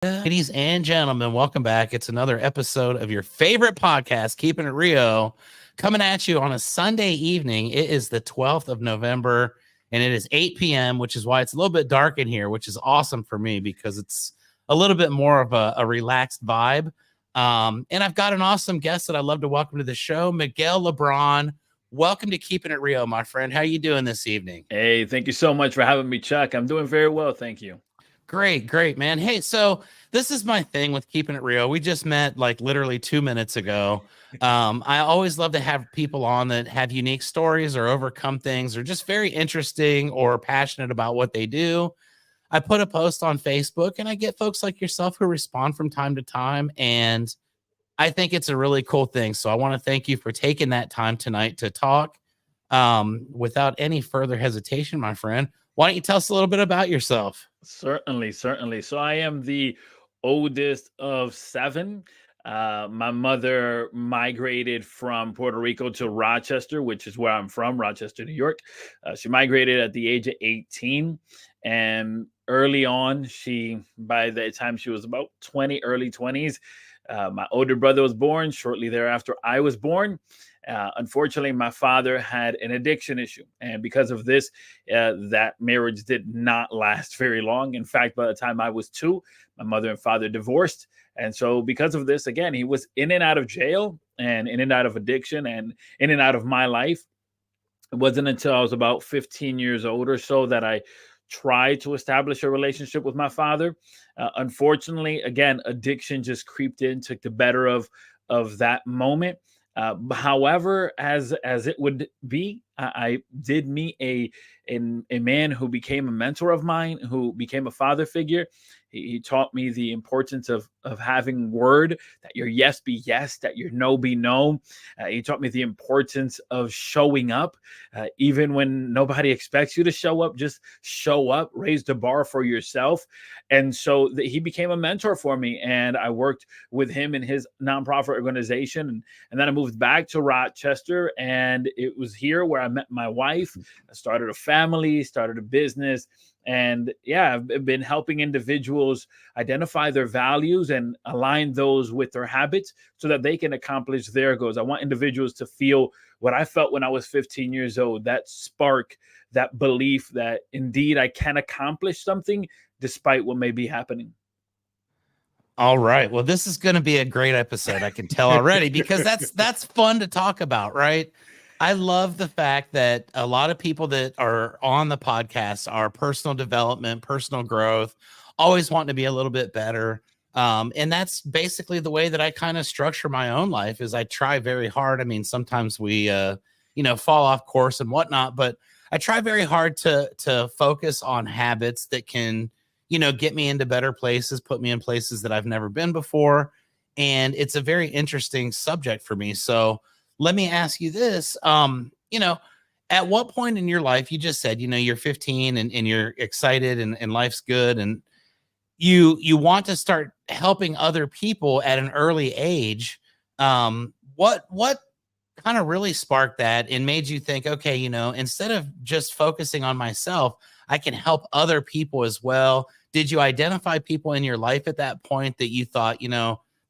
Ladies and gentlemen, welcome back. It's another episode of your favorite podcast, Keeping It Real, coming at you on a Sunday evening. It is the 12th of November, and it is 8 p.m., which is why it's a little bit dark in here, which is awesome for me because it's a little bit more of a relaxed vibe. And I've got an awesome guest that I'd love to welcome to the show, Miguel Lebron. Welcome to Keeping It Real, my friend. How you doing this evening? Hey, thank you so much for having me, Chuck. I'm doing very well, thank you. Great, man. Hey, so this is my thing with Keeping It Real. We just met like literally 2 minutes ago. I always love to have people on that have unique stories or overcome things or just very interesting or passionate about what they do. I put a post on Facebook and I get folks like yourself who respond from time to time. And I think it's a really cool thing. So I want to thank you for taking that time tonight to talk. Without any further hesitation, my friend, why don't you tell us a little bit about yourself? Certainly. So I am the oldest of seven. My mother migrated from Puerto Rico to Rochester, which is where I'm from, Rochester, New York. She migrated at the age of 18. And early on, by the time she was about 20, early 20s, my older brother was born. Shortly thereafter, I was born. Unfortunately, my father had an addiction issue. And because of this, that marriage did not last very long. In fact, by the time I was 2, my mother and father divorced. And so because of this, again, he was in and out of jail and in and out of addiction and in and out of my life. It wasn't until I was about 15 years old or so that I tried to establish a relationship with my father. Unfortunately, again, addiction just creeped in, took the better of that moment. However, as it would be, I did meet a man who became a mentor of mine, who became a father figure. He taught me the importance of having word, that your yes be yes, that your no be no. He taught me the importance of showing up, even when nobody expects you to show up. Just show up, raise the bar for yourself. And so he became a mentor for me, and I worked with him in his nonprofit organization. And then I moved back to Rochester, and it was here where I met my wife. I started a family, started a business. And yeah, I've been helping individuals identify their values and align those with their habits so that they can accomplish their goals. I want individuals to feel what I felt when I was 15 years old, that spark, that belief that indeed I can accomplish something despite what may be happening. All right. Well, this is going to be a great episode. I can tell already because that's fun to talk about, right? I love the fact that a lot of people that are on the podcast are personal development, personal growth, always wanting to be a little bit better. And that's basically the way that I kind of structure my own life is I try very hard. I mean, sometimes we, fall off course and whatnot, but I try very hard to focus on habits that can, get me into better places, put me in places that I've never been before. And it's a very interesting subject for me. So let me ask you this. At what point in your life, you just said, you're 15 and you're excited and life's good. And you want to start helping other people at an early age. What kind of really sparked that and made you think, okay, instead of just focusing on myself, I can help other people as well. Did you identify people in your life at that point that you thought,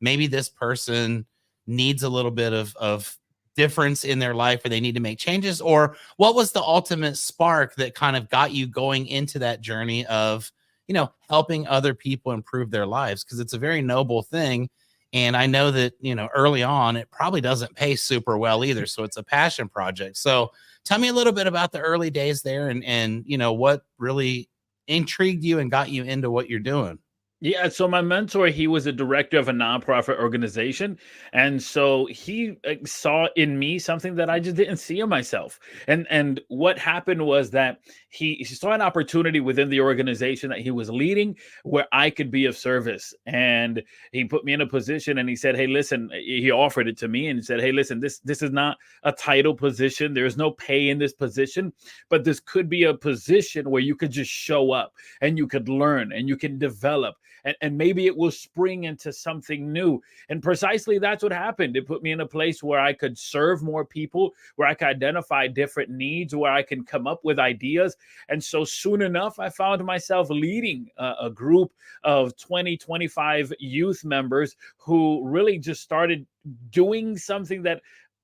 maybe this person needs a little bit of difference in their life or they need to make changes? Or what was the ultimate spark that kind of got you going into that journey of, helping other people improve their lives? Because it's a very noble thing. And I know that, early on, it probably doesn't pay super well either. So it's a passion project. So tell me a little bit about the early days there and what really intrigued you and got you into what you're doing. Yeah, so my mentor, he was a director of a nonprofit organization. And so he saw in me something that I just didn't see in myself. And what happened was that he saw an opportunity within the organization that he was leading where I could be of service. And he put me in a position and he said, hey, listen, he offered it to me and said, hey, listen, this is not a title position. There's no pay in this position, but this could be a position where you could just show up and you could learn and you can develop. and maybe it will spring into something new. And precisely that's what happened. It put me in a place where I could serve more people, where I could identify different needs, where I can come up with ideas. And so soon enough, I found myself leading a group of 20, 25 youth members who really just started doing something that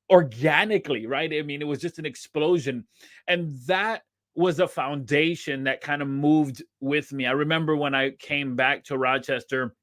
organically, right? I mean, it was just an explosion. And that was a foundation that kind of moved with me. I remember when I came back to Rochester,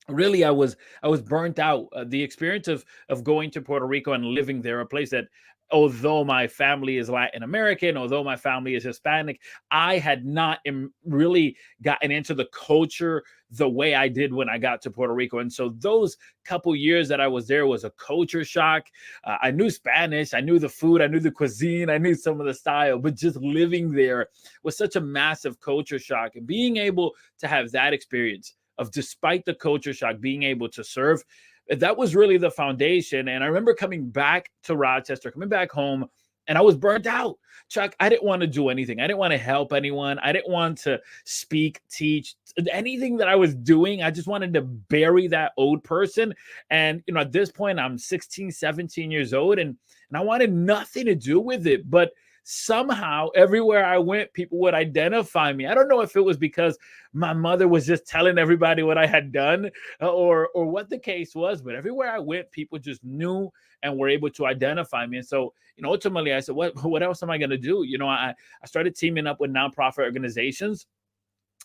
really I was burnt out. The experience of going to Puerto Rico and living there, a place that, although my family is Latin American, although my family is Hispanic, I had not really gotten into the culture the way I did when I got to Puerto Rico. And so those couple years that I was there was a culture shock. I knew Spanish, I knew the food, I knew the cuisine, I knew some of the style, but just living there was such a massive culture shock. And being able to have that experience of, despite the culture shock, being able to serve, that was really the foundation. And I remember coming back to Rochester, coming back home, and I was burnt out. Chuck, I didn't want to do anything. I didn't want to help anyone. I didn't want to speak, teach, anything that I was doing. I just wanted to bury that old person. And, at this point, I'm 16, 17 years old, and I wanted nothing to do with it. But somehow, everywhere I went, people would identify me. I don't know if it was because my mother was just telling everybody what I had done, or what the case was, but everywhere I went, people just knew and were able to identify me. And so, ultimately I said, what else am I going to do? I started teaming up with nonprofit organizations,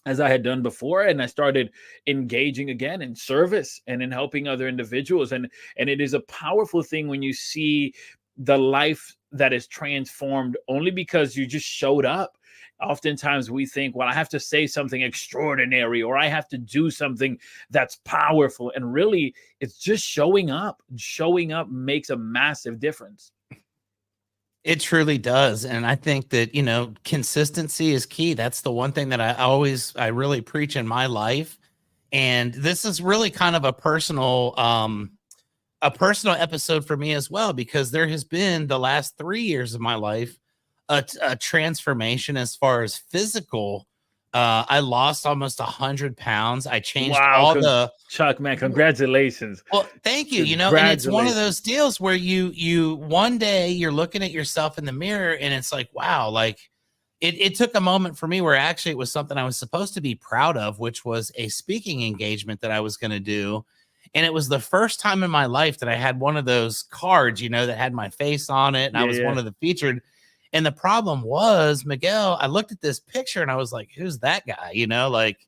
as I had done before, and I started engaging again in service and in helping other individuals. And it is a powerful thing when you see the life that is transformed only because you just showed up. Oftentimes we think, well, I have to say something extraordinary, or I have to do something that's powerful. And really, it's just showing up. Showing up makes a massive difference. It truly does. And I think that, consistency is key. That's the one thing that I really preach in my life. And this is really kind of a personal episode for me as well, because there has been, the last 3 years of my life, a transformation as far as physical. I lost almost 100 pounds. I changed Chuck, man, congratulations. Well, thank you. And it's one of those deals where you one day you're looking at yourself in the mirror and it's like, wow, like it took a moment for me where actually it was something I was supposed to be proud of, which was a speaking engagement that I was going to do. And it was the first time in my life that I had one of those cards, that had my face on it. And I was one of the featured. And the problem was, Miguel, I looked at this picture and I was like, who's that guy? Like,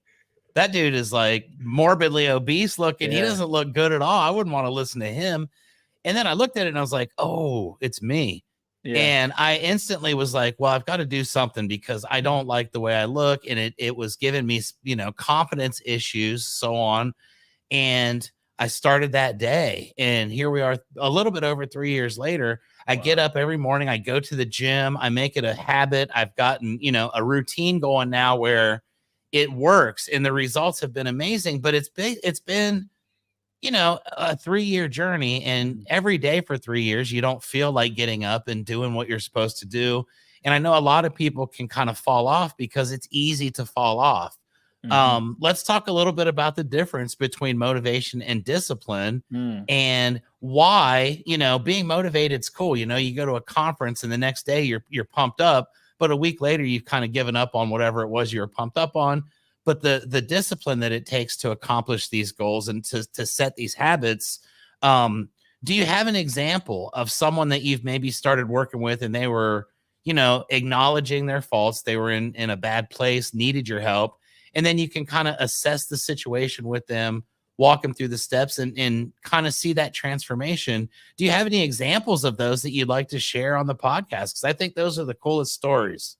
that dude is like morbidly obese looking. Yeah. He doesn't look good at all. I wouldn't want to listen to him. And then I looked at it and I was like, oh, it's me. Yeah. And I instantly was like, well, I've got to do something because I don't like the way I look. And it was giving me, confidence issues, so on. And I started that day. And here we are a little bit over 3 years later. I get up every morning. I go to the gym. I make it a habit. I've gotten, a routine going now where it works and the results have been amazing. But it's been, a 3-year journey. And every day for 3 years, you don't feel like getting up and doing what you're supposed to do. And I know a lot of people can kind of fall off because it's easy to fall off. Mm-hmm. Let's talk a little bit about the difference between motivation and discipline and why, being motivated is cool. You go to a conference and the next day you're pumped up, but a week later you've kind of given up on whatever it was you were pumped up on. But the discipline that it takes to accomplish these goals and to set these habits. Do you have an example of someone that you've maybe started working with and they were, acknowledging their faults, they were in a bad place, needed your help, and then you can kind of assess the situation with them, walk them through the steps and kind of see that transformation? Do you have any examples of those that you'd like to share on the podcast? Because I think those are the coolest stories.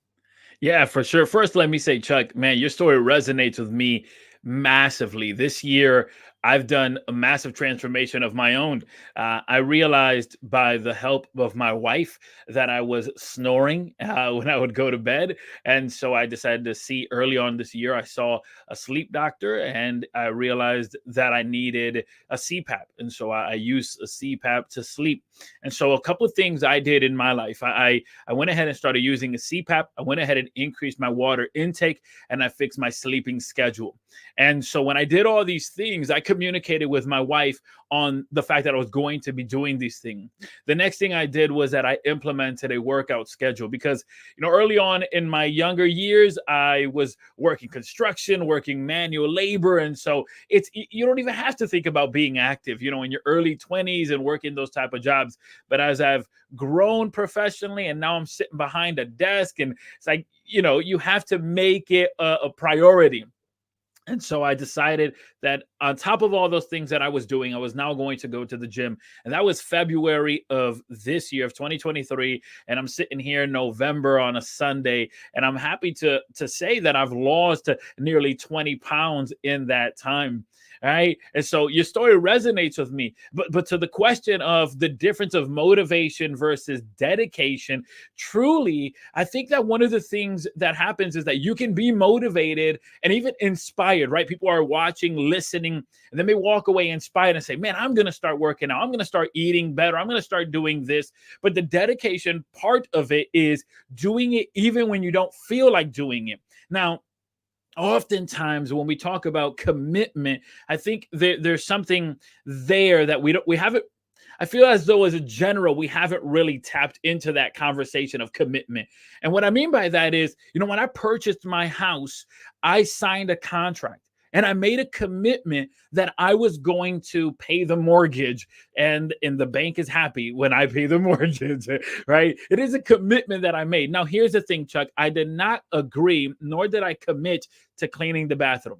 Yeah, for sure. First, let me say, Chuck, man, your story resonates with me massively. This year, I've done a massive transformation of my own. I realized by the help of my wife that I was snoring when I would go to bed. And so I decided to see early on this year, I saw a sleep doctor and I realized that I needed a CPAP. And so I used a CPAP to sleep. And so a couple of things I did in my life, I went ahead and started using a CPAP. I went ahead and increased my water intake and I fixed my sleeping schedule. And so when I did all these things, I communicated with my wife on the fact that I was going to be doing these things. The next thing I did was that I implemented a workout schedule because, early on in my younger years, I was working construction, working manual labor. And so you don't even have to think about being active, in your early 20s and working those type of jobs. But as I've grown professionally and now I'm sitting behind a desk and it's like, you have to make it a priority. And so I decided that on top of all those things that I was doing, I was now going to go to the gym. And that was February of this year, of 2023. And I'm sitting here in November on a Sunday. And I'm happy to say that I've lost nearly 20 pounds in that time. Right. And so your story resonates with me. But to the question of the difference of motivation versus dedication, truly, I think that one of the things that happens is that you can be motivated and even inspired, right? People are watching, listening, and then they walk away inspired and say, man, I'm going to start working out. I'm going to start eating better. I'm going to start doing this. But the dedication part of it is doing it even when you don't feel like doing it. Now, oftentimes when we talk about commitment, I think there's something there that we haven't. I feel as though as a general, we haven't really tapped into that conversation of commitment. And what I mean by that is, when I purchased my house, I signed a contract. And I made a commitment that I was going to pay the mortgage, and the bank is happy when I pay the mortgage, right? It is a commitment that I made. Now, here's the thing, Chuck. I did not agree, nor did I commit to cleaning the bathroom.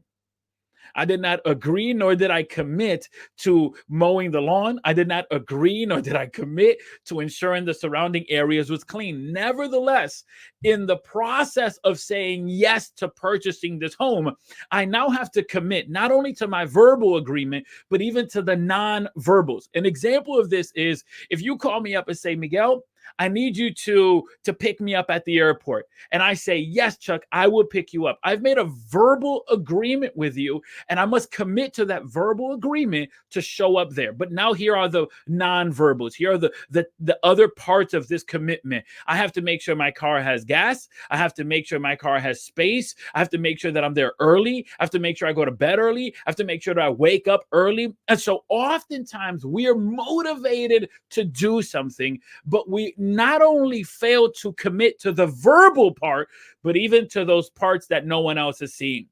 I did not agree, nor did I commit to mowing the lawn. I did not agree, nor did I commit to ensuring the surrounding areas was clean. Nevertheless, in the process of saying yes to purchasing this home, I now have to commit not only to my verbal agreement, but even to the non-verbals. An example of this is if you call me up and say, Miguel, I need you to pick me up at the airport. And I say, yes, Chuck, I will pick you up. I've made a verbal agreement with you, and I must commit to that verbal agreement to show up there. But now here are the non-verbals. Here are the other parts of this commitment. I have to make sure my car has gas. I have to make sure my car has space. I have to make sure that I'm there early. I have to make sure I go to bed early. I have to make sure that I wake up early. And so oftentimes we are motivated to do something, but we not only fail to commit to the verbal part, but even to those parts that no one else is seeing.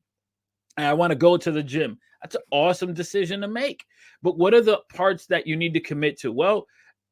And I want to go to the gym. That's an awesome decision to make. But what are the parts that you need to commit to? Well,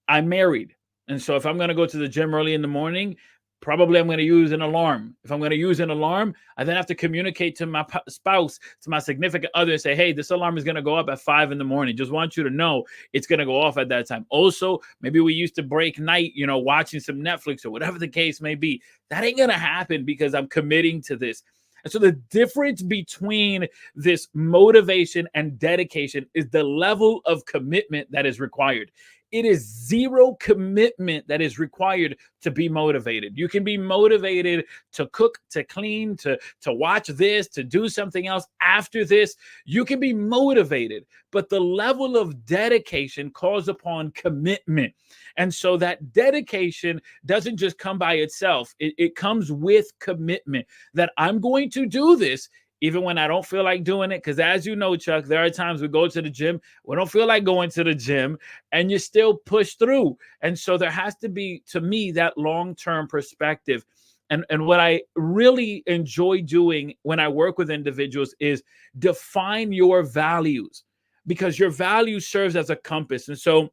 I'm married. And so if I'm going to go to the gym early in the morning, probably I'm going to use an alarm. If I'm going to use an alarm, I then have to communicate to my spouse, to my significant other, and say, hey, this alarm is going to go up at 5 a.m. Just want you to know it's going to go off at that time. Also, maybe we used to break night, watching some Netflix or whatever the case may be. That ain't going to happen because I'm committing to this. And so the difference between this motivation and dedication is the level of commitment that is required. It is zero commitment that is required to be motivated. You can be motivated to cook, to clean, to watch this, to do something else after this. You can be motivated, but the level of dedication calls upon commitment. And so that dedication doesn't just come by itself. It comes with commitment that I'm going to do this even when I don't feel like doing it. Because as you know, Chuck, there are times we go to the gym, we don't feel like going to the gym, and you still push through. And so there has to be, to me, that long-term perspective. And what I really enjoy doing when I work with individuals is define your values, because your value serves as a compass. And so,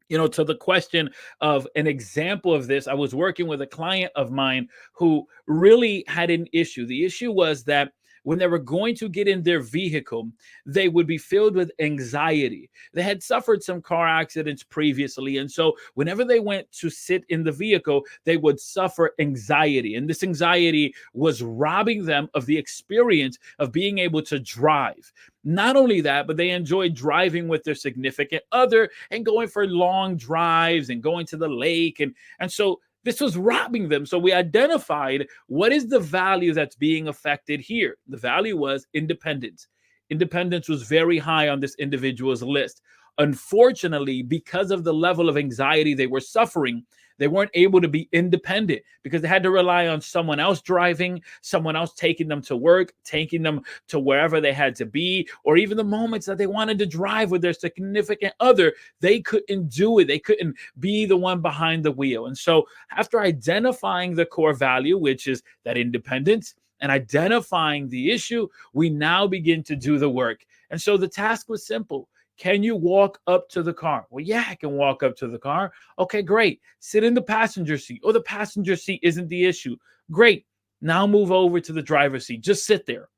to the question of an example of this, I was working with a client of mine who really had an issue. The issue was that when they were going to get in their vehicle, they would be filled with anxiety. They had suffered some car accidents previously. And so whenever they went to sit in the vehicle, they would suffer anxiety. And this anxiety was robbing them of the experience of being able to drive. Not only that, but they enjoy driving with their significant other and going for long drives and going to the lake. And so this was robbing them. So we identified what is the value that's being affected here. The value was independence. Independence was very high on this individual's list. Unfortunately, because of the level of anxiety they were suffering, they weren't able to be independent because they had to rely on someone else driving, someone else taking them to work, taking them to wherever they had to be, or even the moments that they wanted to drive with their significant other, they couldn't do it. They couldn't be the one behind the wheel. And so after identifying the core value, which is that independence, and identifying the issue, we now begin to do the work. And so the task was simple. Can you walk up to the car? Well, yeah, I can walk up to the car. Okay, great. Sit in the passenger seat. Oh, the passenger seat isn't the issue. Great. Now move over to the driver's seat. Just sit there.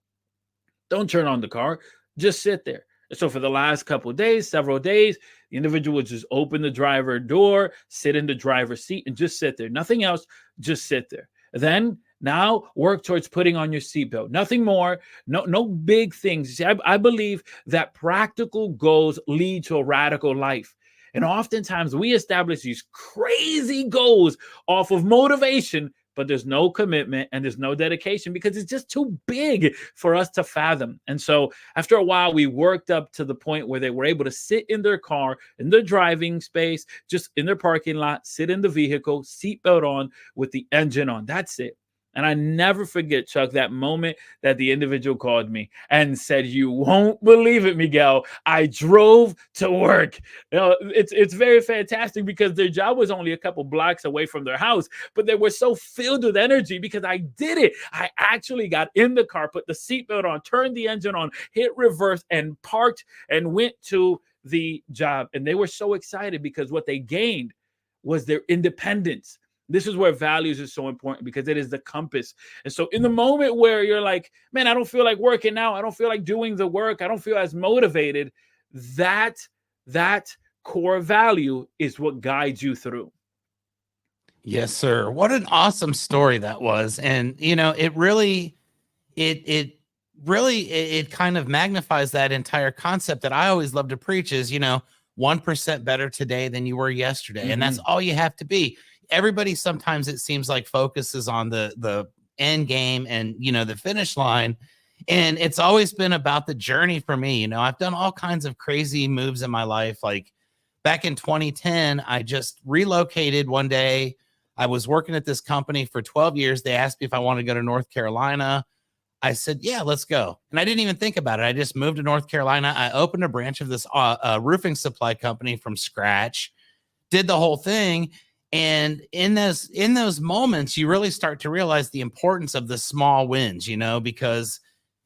Don't turn on the car. Just sit there. So for the last couple of days, several days, the individual would just open the driver door, sit in the driver's seat, and just sit there. Nothing else. Just sit there. Then now work towards putting on your seatbelt. Nothing more. No big things. See, I believe that practical goals lead to a radical life. And oftentimes we establish these crazy goals off of motivation, but there's no commitment and there's no dedication because it's just too big for us to fathom. And so after a while, we worked up to the point where they were able to sit in their car, in their driving space, just in their parking lot, sit in the vehicle, seatbelt on with the engine on. That's it. And I never forget, Chuck, that moment that the individual called me and said, "You won't believe it, Miguel. I drove to work." You know, it's very fantastic because their job was only a couple blocks away from their house, but they were so filled with energy because I did it. I actually got in the car, put the seatbelt on, turned the engine on, hit reverse, and parked and went to the job. And they were so excited because what they gained was their independence. This is where values is so important because it is the compass. And so in the moment where you're like, man, I don't feel like working out, I don't feel like doing the work, I don't feel as motivated, that core value is what guides you through. Yes, sir. What an awesome story that was. And it really it kind of magnifies that entire concept that I always love to preach is, 1% better today than you were yesterday. And that's all you have to be. Everybody, sometimes it seems like focuses on the end game and, the finish line. And it's always been about the journey for me. I've done all kinds of crazy moves in my life. Like back in 2010, I just relocated one day. I was working at this company for 12 years. They asked me if I wanted to go to North Carolina. I said, yeah, let's go. And I didn't even think about it. I just moved to North Carolina. I opened a branch of this roofing supply company from scratch, did the whole thing. And in those moments, you really start to realize the importance of the small wins, because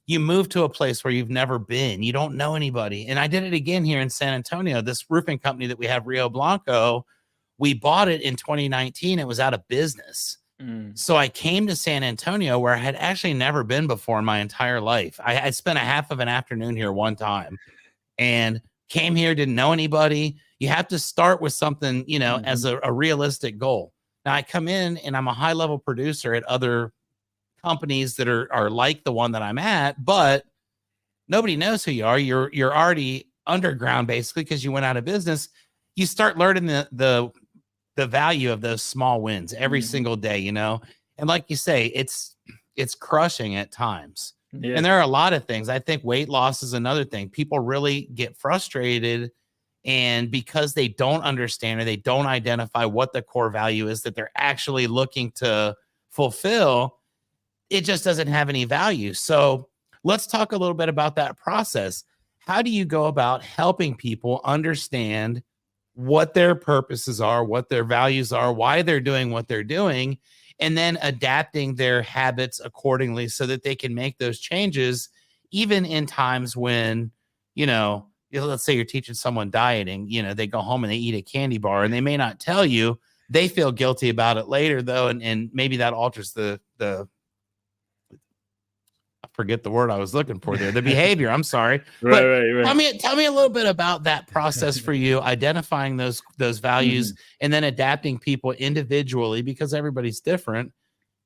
you move to a place where you've never been. You don't know anybody. And I did it again here in San Antonio. This roofing company that we have, Rio Blanco, we bought it in 2019. It was out of business. So I came to San Antonio where I had actually never been before in my entire life. I spent a half of an afternoon here one time and came here, didn't know anybody. You have to start with something, as a realistic goal. Now I come in and I'm a high level producer at other companies that are like the one that I'm at, but nobody knows who you are. You're already underground basically because you went out of business. You start learning the value of those small wins every single day, and like you say, it's crushing at times. Yeah. And there are a lot of things. I think weight loss is another thing. People really get frustrated, and because they don't understand or they don't identify what the core value is that they're actually looking to fulfill, it just doesn't have any value. So let's talk a little bit about that process. How do you go about helping people understand what their purposes are, what their values are, why they're doing what they're doing, and then adapting their habits accordingly so that they can make those changes, even in times when, let's say you're teaching someone dieting, they go home and they eat a candy bar and they may not tell you, they feel guilty about it later though. And maybe that alters the I forget the word I was looking for there. The behavior. I'm sorry. Right. Tell me a little bit about that process for you, identifying those values and then adapting people individually, because everybody's different,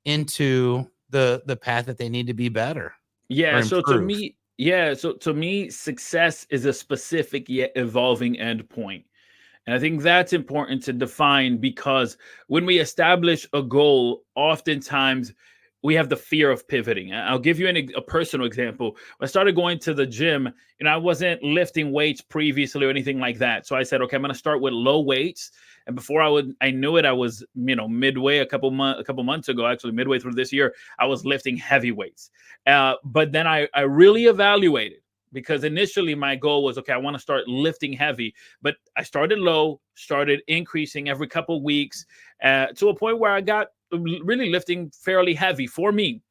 into the path that they need to be better. Yeah. So to me, Yeah. So to me, success is a specific yet evolving endpoint. And I think that's important to define because when we establish a goal, oftentimes we have the fear of pivoting. I'll give you a personal example. When I started going to the gym, I wasn't lifting weights previously or anything like that. So I said, okay, I'm going to start with low weights. And before I knew it, I was, midway a couple months ago, actually midway through this year, I was lifting heavy weights. But then I really evaluated because initially my goal was, okay, I want to start lifting heavy, but I started low, started increasing every couple of weeks to a point where I got really lifting fairly heavy for me.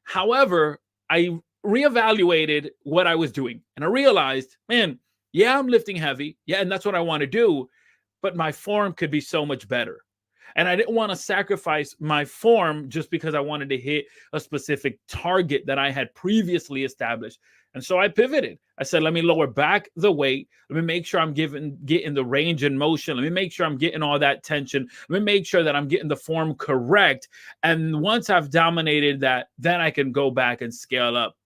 However, I reevaluated what I was doing and I realized, man, yeah, I'm lifting heavy. Yeah, and that's what I want to do, but my form could be so much better. And I didn't want to sacrifice my form just because I wanted to hit a specific target that I had previously established. And so I pivoted. I said, let me lower back the weight. Let me make sure I'm getting the range and motion. Let me make sure I'm getting all that tension. Let me make sure that I'm getting the form correct. And once I've dominated that, then I can go back and scale up.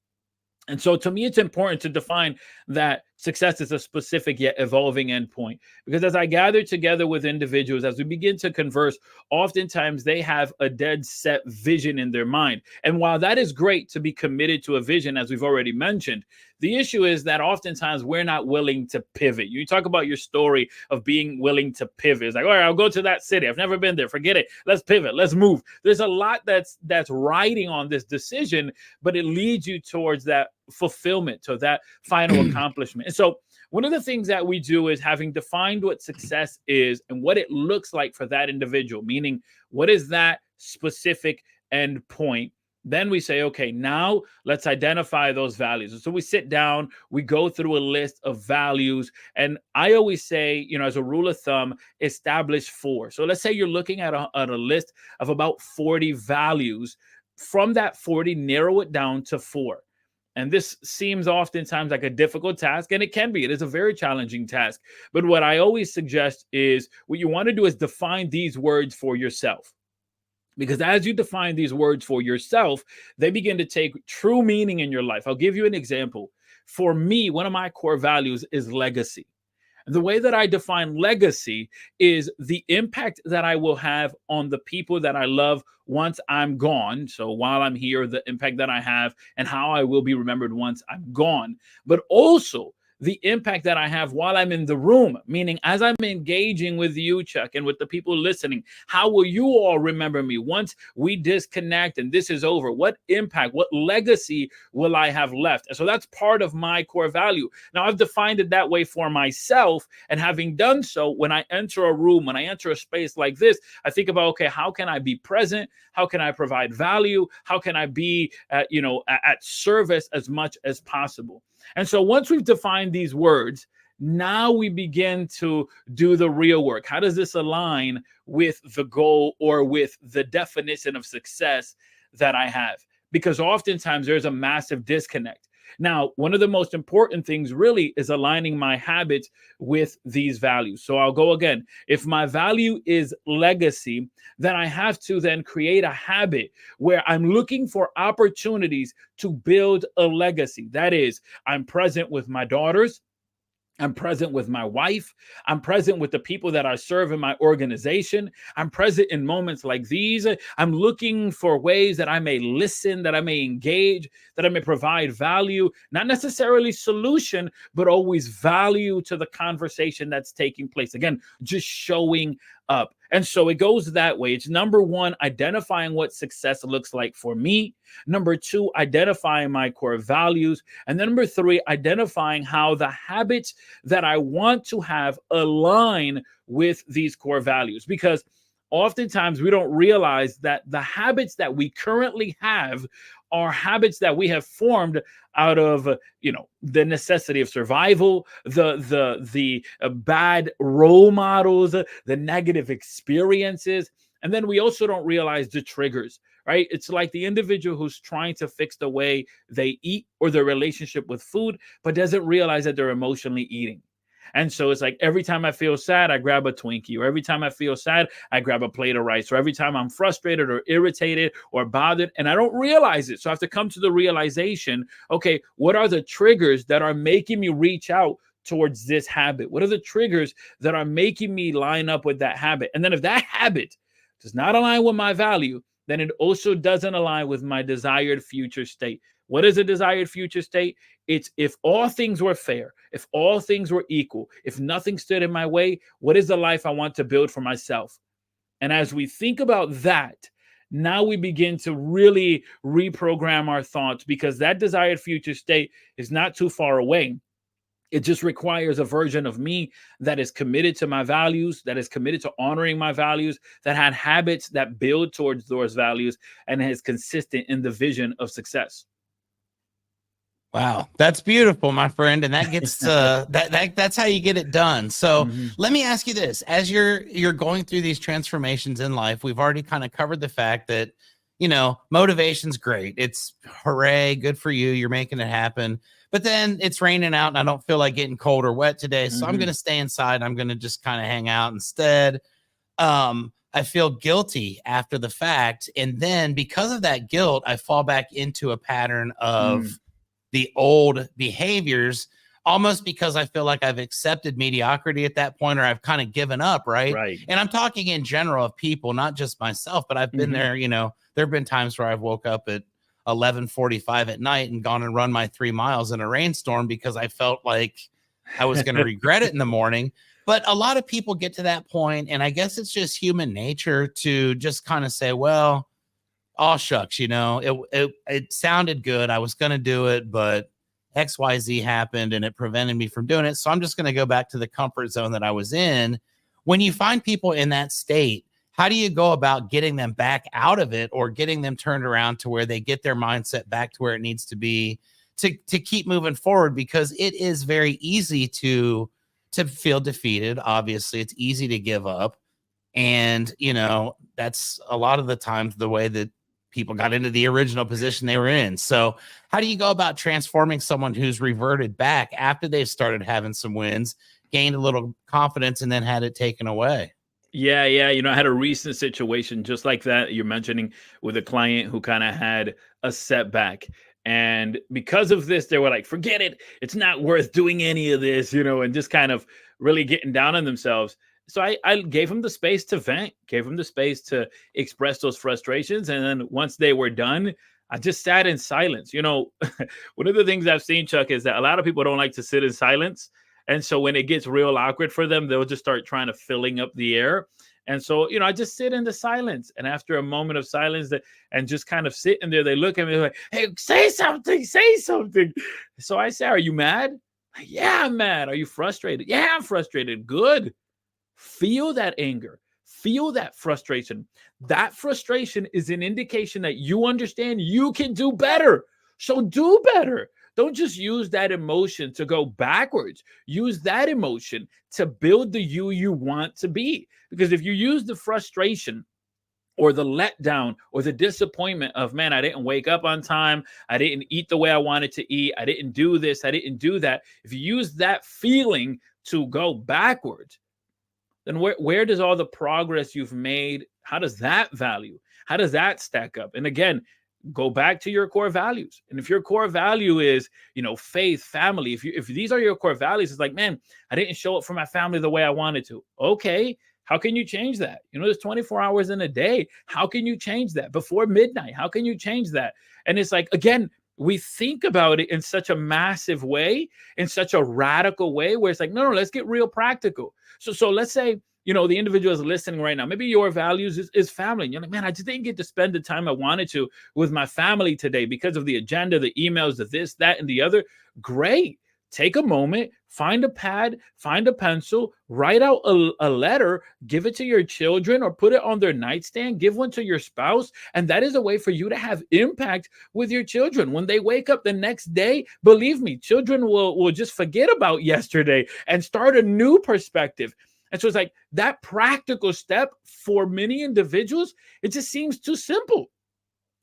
And so to me, it's important to define that success is a specific yet evolving endpoint. Because as I gather together with individuals, as we begin to converse, oftentimes they have a dead set vision in their mind. And while that is great to be committed to a vision, as we've already mentioned, the issue is that oftentimes we're not willing to pivot. You talk about your story of being willing to pivot. It's like, all right, I'll go to that city. I've never been there. Forget it. Let's pivot. Let's move. There's a lot that's riding on this decision, but it leads you towards that fulfillment, to that final accomplishment. And so one of the things that we do is, having defined what success is and what it looks like for that individual, meaning what is that specific end point, then we say, okay, now let's identify those values. And so we sit down, we go through a list of values. And I always say, as a rule of thumb, establish 4. So let's say you're looking at a list of about 40 values. From that 40, narrow it down to 4. And this seems oftentimes like a difficult task, and it can be. It is a very challenging task. But what I always suggest is, what you want to do is define these words for yourself. Because as you define these words for yourself, they begin to take true meaning in your life. I'll give you an example. For me, one of my core values is legacy. The way that I define legacy is the impact that I will have on the people that I love once I'm gone. So while I'm here, the impact that I have and how I will be remembered once I'm gone, but also the impact that I have while I'm in the room, meaning as I'm engaging with you, Chuck, and with the people listening, how will you all remember me once we disconnect and this is over? What impact, what legacy will I have left? And so that's part of my core value. Now, I've defined it that way for myself. And having done so, when I enter a room, when I enter a space like this, I think about, okay, how can I be present? How can I provide value? How can I be, at service as much as possible? And so once we've defined these words, now we begin to do the real work. How does this align with the goal or with the definition of success that I have? Because oftentimes there's a massive disconnect. Now, one of the most important things really is aligning my habits with these values. So I'll go again. If my value is legacy, then I have to then create a habit where I'm looking for opportunities to build a legacy. That is, I'm present with my daughters. I'm present with my wife. I'm present with the people that I serve in my organization. I'm present in moments like these. I'm looking for ways that I may listen, that I may engage, that I may provide value, not necessarily solution, but always value to the conversation that's taking place. Again, just showing up. And so it goes that way. It's number 1, identifying what success looks like for me. Number 2, identifying my core values. And then number 3, identifying how the habits that I want to have align with these core values. Because oftentimes we don't realize that the habits that we currently have are habits that we have formed out of, the necessity of survival, the bad role models, the negative experiences. And then we also don't realize the triggers, right? It's like the individual who's trying to fix the way they eat or their relationship with food, but doesn't realize that they're emotionally eating. And so it's like every time I feel sad, I grab a Twinkie, or every time I feel sad, I grab a plate of rice, or every time I'm frustrated or irritated or bothered, and I don't realize it. So I have to come to the realization, okay, what are the triggers that are making me reach out towards this habit? What are the triggers that are making me line up with that habit? And then if that habit does not align with my value, then it also doesn't align with my desired future state. What is a desired future state? It's if all things were fair, if all things were equal, if nothing stood in my way, what is the life I want to build for myself? And as we think about that, now we begin to really reprogram our thoughts, because that desired future state is not too far away. It just requires a version of me that is committed to my values, that is committed to honoring my values, that had habits that build towards those values, and is consistent in the vision of success. Wow, that's beautiful, my friend, and that gets that's how you get it done. So let me ask you this: as you're going through these transformations in life, we've already kind of covered the fact that, you know, motivation's great. It's hooray, good for you. You're making it happen. But then it's raining out and I don't feel like getting cold or wet today. So I'm going to stay inside. I'm going to just kind of hang out instead. I feel guilty after the fact. And then because of that guilt, I fall back into a pattern of the old behaviors, almost because I feel like I've accepted mediocrity at that point, or I've kind of given up. Right. And I'm talking in general of people, not just myself, but I've been there. You know, there have been times where I've woke up at 11:45 at night and gone and run my 3 miles in a rainstorm because I felt like I was going to regret it in the morning. But a lot of people get to that point, and I guess it's just human nature to just kind of say, well, oh shucks, you know, it sounded good. I was going to do it, but XYZ happened and it prevented me from doing it. So I'm just going to go back to the comfort zone that I was in. When you find people in that state, how do you go about getting them back out of it, or getting them turned around to where they get their mindset back to where it needs to be to keep moving forward? Because it is very easy to feel defeated. Obviously, it's easy to give up. And, you know, that's a lot of the times the way that people got into the original position they were in. So how do you go about transforming someone who's reverted back after they've started having some wins, gained a little confidence, and then had it taken away? Yeah. You know, I had a recent situation just like that you're mentioning, with a client who kind of had a setback. And because of this, they were like, forget it. It's not worth doing any of this, you know, and just kind of really getting down on themselves. So I gave them the space to vent, gave them the space to express those frustrations. And then once they were done, I just sat in silence. You know, one of the things I've seen, Chuck, is that a lot of people don't like to sit in silence. And so when it gets real awkward for them, they'll just start trying to filling up the air. And so, you know, I just sit in the silence. And after a moment of silence and just kind of sitting there, they look at me like, hey, say something, say something. So I say, are you mad? Yeah, I'm mad. Are you frustrated? Yeah, I'm frustrated. Good. Feel that anger. Feel that frustration. That frustration is an indication that you understand you can do better. So do better. Don't just use that emotion to go backwards. Use that emotion to build the you want to be. Because if you use the frustration or the letdown or the disappointment of, man, I didn't wake up on time, I didn't eat the way I wanted to eat, I didn't do this, I didn't do that. If you use that feeling to go backwards, then where does all the progress you've made, how does that value, how does that stack up? And again, go back to your core values. And if your core value is, you know, faith, family, if these are your core values, it's like, man, I didn't show up for my family the way I wanted to. Okay, how can you change that? You know, there's 24 hours in a day. How can you change that? Before midnight, how can you change that? And it's like, again, we think about it in such a massive way, in such a radical way, where it's like, no, let's get real practical. So let's say, you know, the individual is listening right now. Maybe your values is family. And you're like, man, I just didn't get to spend the time I wanted to with my family today because of the agenda, the emails, the this, that, and the other. Great. Take a moment, find a pad, find a pencil, write out a letter, give it to your children or put it on their nightstand, give one to your spouse. And that is a way for you to have impact with your children. When they wake up the next day, believe me, children will just forget about yesterday and start a new perspective. And so it's like that practical step for many individuals, it just seems too simple.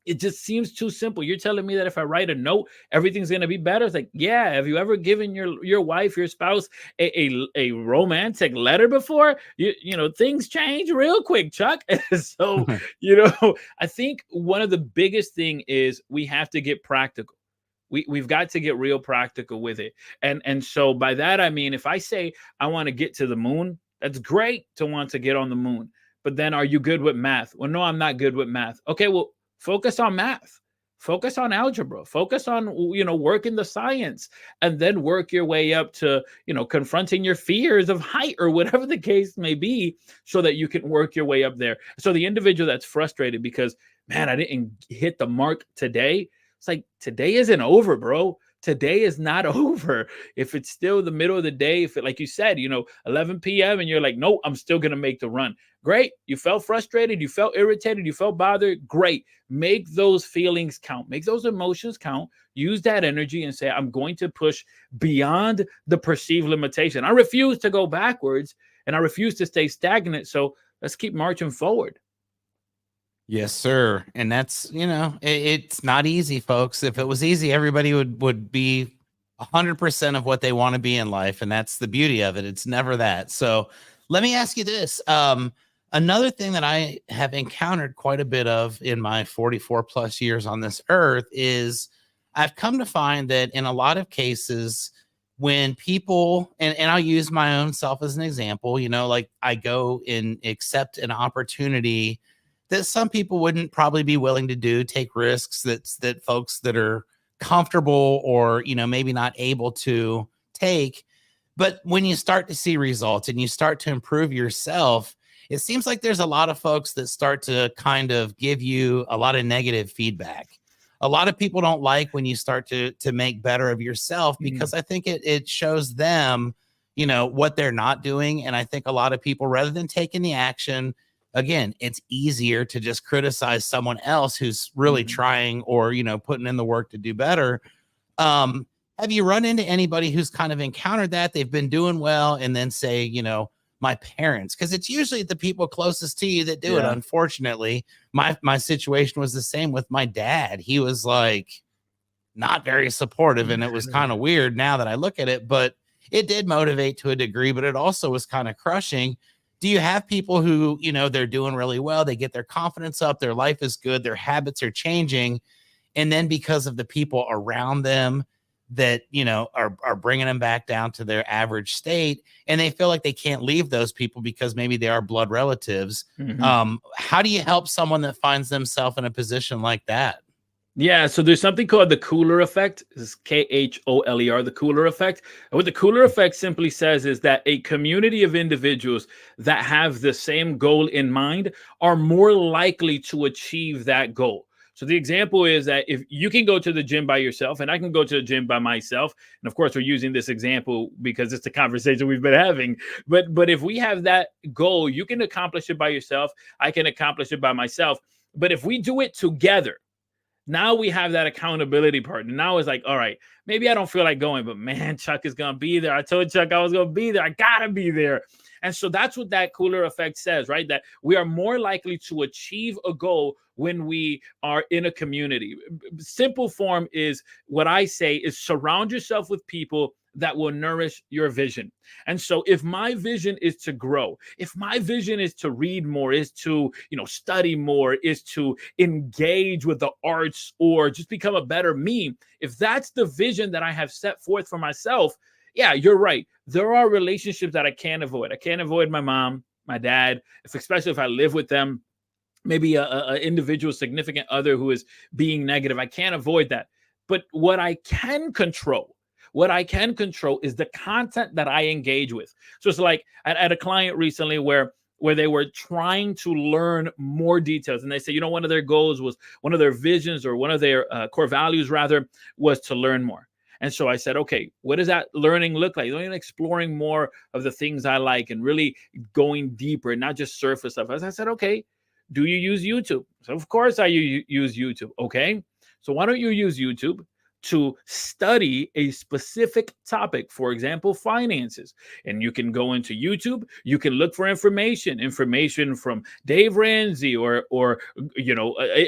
it just seems too simple. You're telling me that if I write a note, everything's going to be better? It's like, yeah. Have you ever given your wife, your spouse, a romantic letter before? You know, things change real quick, Chuck. So, you know, I think one of the biggest thing is we have to get practical. We've got to get real practical with it. And so by that, I mean, if I say I want to get to the moon, that's great to want to get on the moon. But then are you good with math? Well, no, I'm not good with math. Okay, well, focus on math. Focus on algebra. Focus on, you know, working the science, and then work your way up to, you know, confronting your fears of height or whatever the case may be, so that you can work your way up there. So the individual that's frustrated because, man, I didn't hit the mark today. It's like, today isn't over, bro. Today is not over. If it's still the middle of the day, if it, like you said, you know, 11 p.m. and you're like, no, I'm still going to make the run. Great. You felt frustrated. You felt irritated. You felt bothered. Great. Make those feelings count. Make those emotions count. Use that energy and say, I'm going to push beyond the perceived limitation. I refuse to go backwards, and I refuse to stay stagnant. So let's keep marching forward. Yes, sir. And that's, you know, it's not easy, folks. If it was easy, everybody would be 100% of what they want to be in life. And that's the beauty of it. It's never that. So let me ask you this. Another thing that I have encountered quite a bit of in my 44 plus years on this earth is I've come to find that in a lot of cases, when people, and I'll use my own self as an example, you know, like I go and accept an opportunity that some people wouldn't probably be willing to do, take risks that folks that are comfortable or, you know, maybe not able to take. But when you start to see results and you start to improve yourself, it seems like there's a lot of folks that start to kind of give you a lot of negative feedback. A lot of people don't like when you start to make better of yourself, because I think it shows them, you know, what they're not doing. And I think a lot of people, rather than taking the action, again, it's easier to just criticize someone else who's really trying or, you know, putting in the work to do better. Have you run into anybody who's kind of encountered that? They've been doing well and then say, you know, my parents, because it's usually the people closest to you that do it. Unfortunately, my situation was the same with my dad. He was like not very supportive, and it was kind of weird now that I look at it, but it did motivate to a degree, but it also was kind of crushing. Do you have people who, you know, they're doing really well, they get their confidence up, their life is good, their habits are changing, and then because of the people around them that, you know, are bringing them back down to their average state, and they feel like they can't leave those people because maybe they are blood relatives? How do you help someone that finds themselves in a position like that? Yeah, so there's something called the Cooler effect. This is KHOLER, the Cooler effect. And what the Cooler effect simply says is that a community of individuals that have the same goal in mind are more likely to achieve that goal. So the example is that if you can go to the gym by yourself, and I can go to the gym by myself, and of course we're using this example because it's the conversation we've been having. But if we have that goal, you can accomplish it by yourself. I can accomplish it by myself. But if we do it together, now we have that accountability partner. Now it's like, all right, maybe I don't feel like going, but man, Chuck is going to be there. I told Chuck I was going to be there. I got to be there. And so that's what that Cooler effect says, right? That we are more likely to achieve a goal when we are in a community. Simple form is what I say is surround yourself with people that will nourish your vision. And so if my vision is to grow, if my vision is to read more, is to, you know, study more, is to engage with the arts or just become a better me, if that's the vision that I have set forth for myself, yeah, you're right. There are relationships that I can't avoid. I can't avoid my mom, my dad, especially if I live with them, maybe a individual significant other who is being negative. I can't avoid that. But what I can control is the content that I engage with. So it's like I had a client recently where they were trying to learn more details. And they said, you know, one of their goals was, one of their visions or one of their core values rather, was to learn more. And so I said, okay, what does that learning look like? Exploring more of the things I like and really going deeper, not just surface stuff. As I said, okay, do you use YouTube? So of course I use YouTube. Okay, so why don't you use YouTube? to study a specific topic, for example, finances. And you can go into YouTube, you can look for information from Dave Ramsey or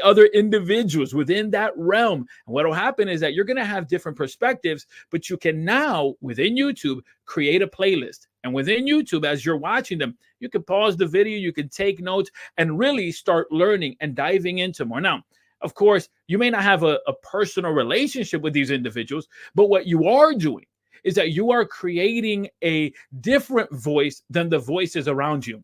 other individuals within that realm. And what will happen is that you're going to have different perspectives, but you can now within YouTube create a playlist. And within YouTube, as you're watching them, you can pause the video, you can take notes, and really start learning and diving into more. Now, of course, you may not have a personal relationship with these individuals, but what you are doing is that you are creating a different voice than the voices around you.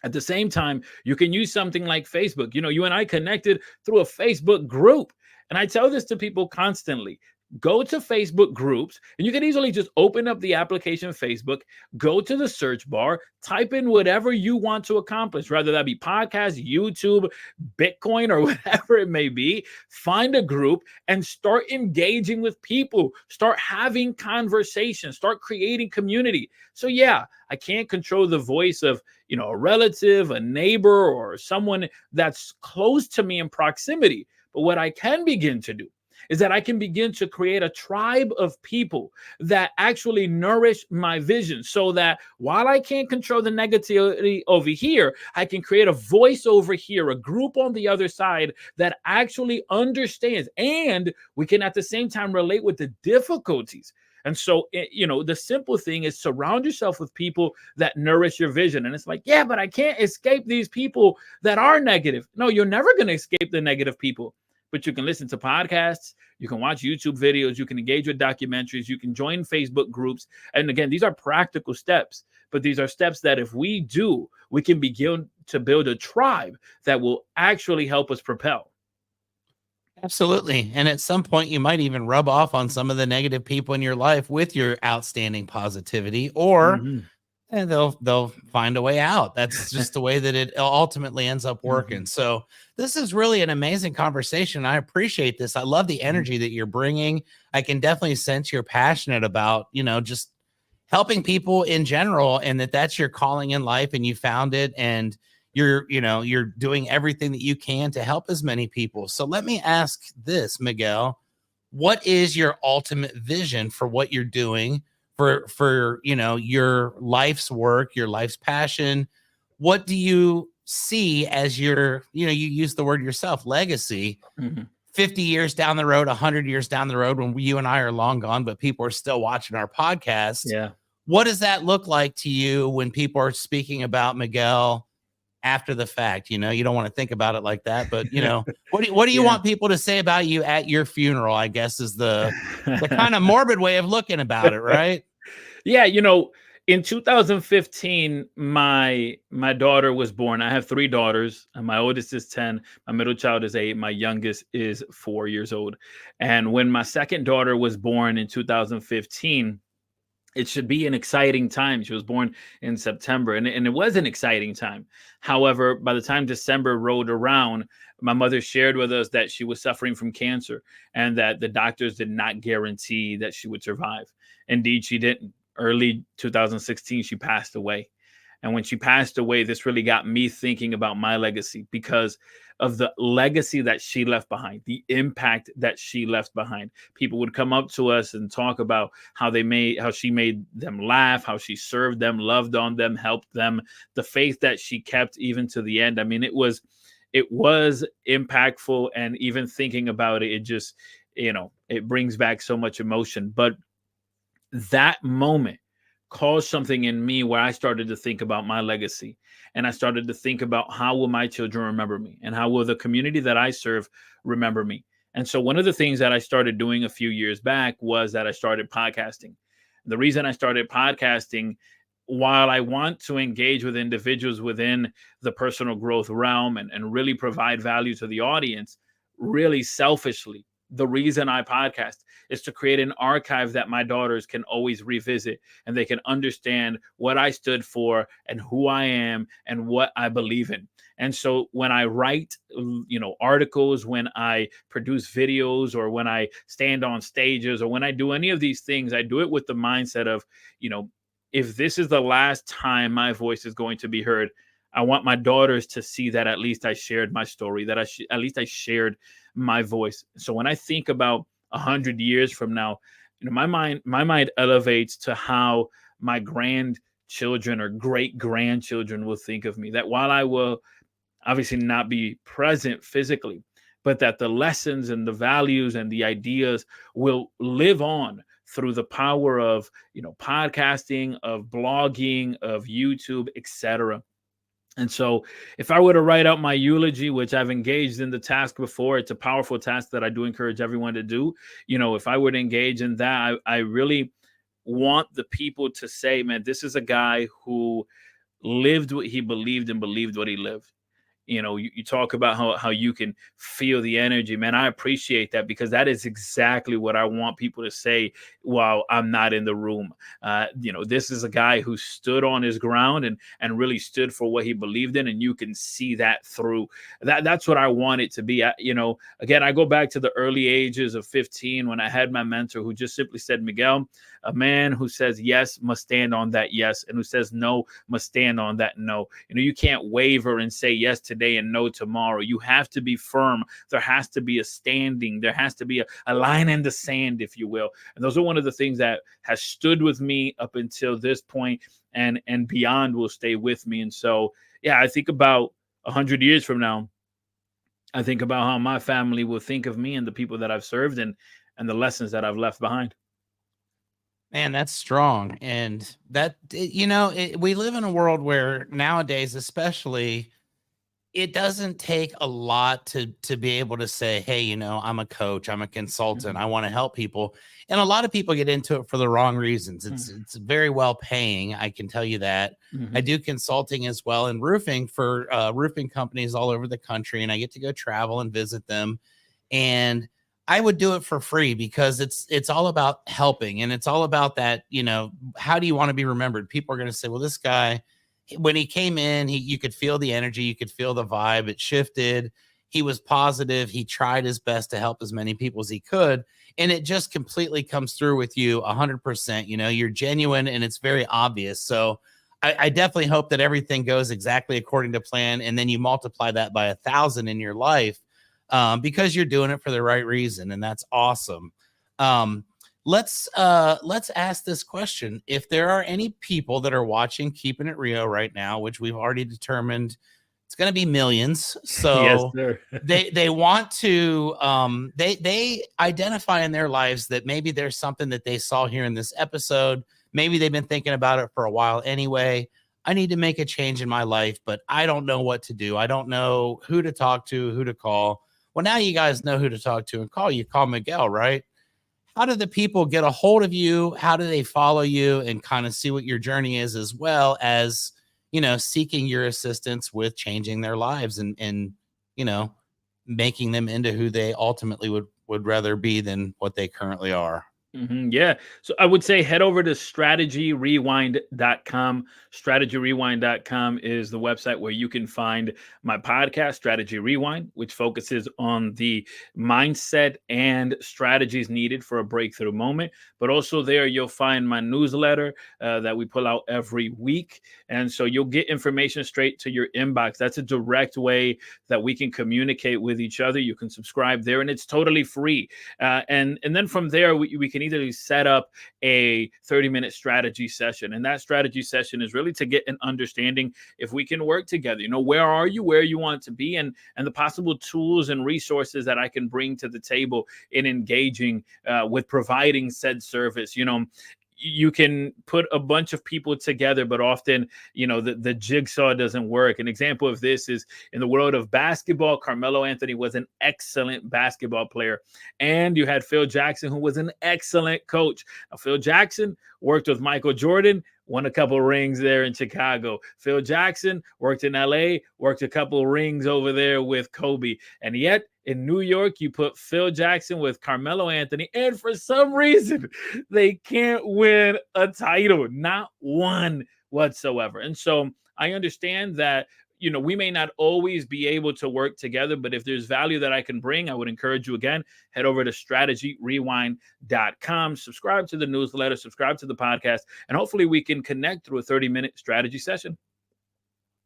At the same time, you can use something like Facebook. You and I connected through a Facebook group. And I tell this to people constantly. Go to Facebook groups, and you can easily just open up the application Facebook, go to the search bar, type in whatever you want to accomplish, whether that be podcast, YouTube, Bitcoin, or whatever it may be. Find a group and start engaging with people, start having conversations, start creating community. So yeah, I can't control the voice of, a relative, a neighbor, or someone that's close to me in proximity. But what I can begin to do is that I can begin to create a tribe of people that actually nourish my vision, so that while I can't control the negativity over here, I can create a voice over here, a group on the other side that actually understands, and we can at the same time relate with the difficulties. And so, the simple thing is surround yourself with people that nourish your vision. And it's like, yeah, but I can't escape these people that are negative. No, you're never going to escape the negative people. But you can listen to podcasts, you can watch YouTube videos, you can engage with documentaries, you can join Facebook groups. And again, these are practical steps, but these are steps that if we do, we can begin to build a tribe that will actually help us propel. Absolutely. And at some point, you might even rub off on some of the negative people in your life with your outstanding positivity, or and they'll find a way out. That's just the way that it ultimately ends up working. So this is really an amazing conversation. I appreciate this. I love the energy that you're bringing. I can definitely sense you're passionate about, just helping people in general, and that's your calling in life, and you found it, and you're doing everything that you can to help as many people. So let me ask this, Miguel, what is your ultimate vision for what you're doing? For your life's work, your life's passion? What do you see as your, you use the word yourself, legacy, 50 years down the road, 100 years down the road, when you and I are long gone, but people are still watching our podcast? Yeah. What does that look like to you when people are speaking about Miguel after the fact? You don't want to think about it like that, but what do you want people to say about you at your funeral, I guess, is the kind of morbid way of looking about it, right? Yeah, in 2015, my daughter was born. I have 3 daughters. And my oldest is 10, my middle child is 8, my youngest is 4 years old. And when my second daughter was born in 2015, it should be an exciting time. She was born in September, and it was an exciting time. However, by the time December rolled around, my mother shared with us that she was suffering from cancer and that the doctors did not guarantee that she would survive. Indeed, she didn't. Early 2016, she passed away. And when she passed away, this really got me thinking about my legacy, because of the legacy that she left behind, the impact that she left behind. People would come up to us and talk about how she made them laugh, how she served them, loved on them, helped them, the faith that she kept even to the end. I mean, it was impactful. And even thinking about it, it just, it brings back so much emotion. But that moment caused something in me where I started to think about my legacy, and I started to think about how will my children remember me, and how will the community that I serve remember me. And so one of the things that I started doing a few years back was that I started podcasting. The reason I started podcasting, while I want to engage with individuals within the personal growth realm and really provide value to the audience, really selfishly, the reason I podcast is to create an archive that my daughters can always revisit, and they can understand what I stood for and who I am and what I believe in. And so when I write, articles, when I produce videos, or when I stand on stages, or when I do any of these things, I do it with the mindset of, if this is the last time my voice is going to be heard, I want my daughters to see that at least I shared my story, that at least I shared my voice. So when I think about 100 years from now, my mind elevates to how my grandchildren or great grandchildren will think of me. That while I will obviously not be present physically, but that the lessons and the values and the ideas will live on through the power of podcasting, of blogging, of YouTube, etc. And so, if I were to write out my eulogy, which I've engaged in the task before, it's a powerful task that I do encourage everyone to do. If I would engage in that, I really want the people to say, man, this is a guy who lived what he believed and believed what he lived. You talk about how you can feel the energy, man. I appreciate that, because that is exactly what I want people to say while I'm not in the room. This is a guy who stood on his ground and really stood for what he believed in, and you can see that through that. That's what I want it to be. Again, I go back to the early ages of 15 when I had my mentor who just simply said, Miguel, a man who says yes must stand on that yes, and who says no must stand on that no. You can't waver and say yes today and no tomorrow. You have to be firm. There has to be a standing. There has to be a line in the sand, if you will. And those are one of the things that has stood with me up until this point, and beyond will stay with me. And so, yeah, I think about 100 years from now, I think about how my family will think of me and the people that I've served, and the lessons that I've left behind. Man, that's strong. And that, we live in a world where nowadays, especially, it doesn't take a lot to be able to say, hey, I'm a coach, I'm a consultant, I want to help people. And a lot of people get into it for the wrong reasons. It's very well paying, I can tell you that. I do consulting as well, and roofing for roofing companies all over the country, and I get to go travel and visit them. And I would do it for free because it's all about helping, and it's all about that, how do you want to be remembered? People are going to say, well, this guy, when he came in, you could feel the energy, you could feel the vibe. It shifted. He was positive. He tried his best to help as many people as he could. And it just completely comes through with you 100%. You're genuine, and it's very obvious. So I definitely hope that everything goes exactly according to plan. And then you multiply that by 1,000 in your life, because you're doing it for the right reason. And that's awesome. Let's ask this question. If there are any people that are watching Keeping It Real right now, which we've already determined it's going to be millions. So yes, sir. they want to, they identify in their lives that maybe there's something that they saw here in this episode. Maybe they've been thinking about it for a while anyway. I need to make a change in my life, but I don't know what to do. I don't know who to talk to, who to call. Well, now you guys know who to talk to and call. You call Miguel, right? How do the people get a hold of you? How do they follow you and kind of see what your journey is, as well as, seeking your assistance with changing their lives and making them into who they ultimately would rather be than what they currently are? Yeah. So I would say head over to strategyrewind.com. Strategyrewind.com is the website where you can find my podcast, Strategy Rewind, which focuses on the mindset and strategies needed for a breakthrough moment. But also there, you'll find my newsletter that we pull out every week. And so you'll get information straight to your inbox. That's a direct way that we can communicate with each other. You can subscribe there, and it's totally free. And then from there, we can either set up a 30-minute strategy session. And that strategy session is really to get an understanding if we can work together. Where are you, where you want to be, and the possible tools and resources that I can bring to the table in engaging with providing said service. You can put a bunch of people together, but often, the jigsaw doesn't work. An example of this is in the world of basketball. Carmelo Anthony was an excellent basketball player. And you had Phil Jackson, who was an excellent coach. Now, Phil Jackson worked with Michael Jordan, won a couple of rings there in Chicago. Phil Jackson worked in LA, worked a couple of rings over there with Kobe. And yet in New York, you put Phil Jackson with Carmelo Anthony, and for some reason, they can't win a title, not one whatsoever. And so I understand that, we may not always be able to work together, but if there's value that I can bring, I would encourage you, again, head over to strategyrewind.com, subscribe to the newsletter, subscribe to the podcast, and hopefully we can connect through a 30-minute strategy session.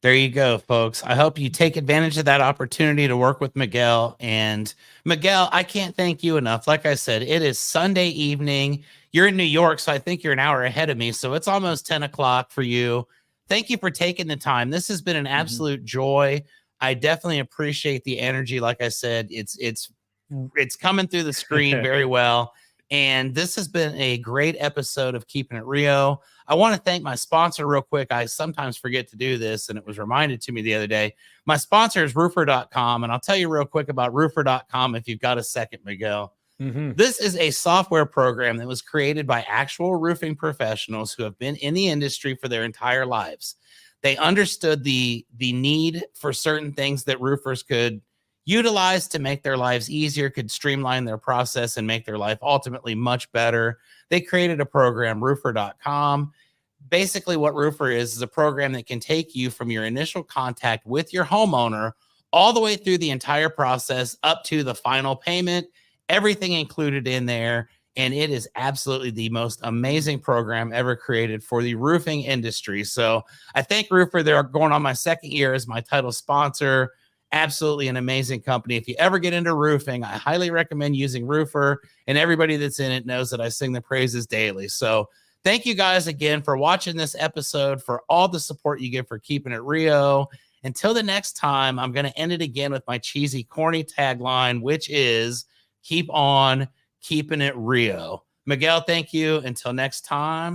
There you go, folks. I hope you take advantage of that opportunity to work with Miguel. And Miguel, I can't thank you enough. Like I said, it is Sunday evening. You're in New York, so I think you're an hour ahead of me. So it's almost 10 o'clock for you. Thank you for taking the time. This has been an absolute joy. I definitely appreciate the energy. Like I said, it's coming through the screen very well. And this has been a great episode of Keeping It Rio. I want to thank my sponsor real quick. I sometimes forget to do this, and it was reminded to me the other day. My sponsor is roofer.com, and I'll tell you real quick about roofer.com if you've got a second, Miguel. This is a software program that was created by actual roofing professionals who have been in the industry for their entire lives. They understood the need for certain things that roofers could utilize to make their lives easier, could streamline their process and make their life ultimately much better. They created a program, roofer.com. Basically, what Roofer is a program that can take you from your initial contact with your homeowner all the way through the entire process up to the final payment, everything included in there. And it is absolutely the most amazing program ever created for the roofing industry. So I thank Roofer. They're going on my second year as my title sponsor. Absolutely an amazing company. If you ever get into roofing, I highly recommend using Roofer, and everybody that's in it knows that I sing the praises daily. So thank you guys again for watching this episode, for all the support you give for Keeping It Rio. Until the next time, I'm going to end it again with my cheesy, corny tagline, which is keep on keeping it Rio. Miguel, thank you. Until next time.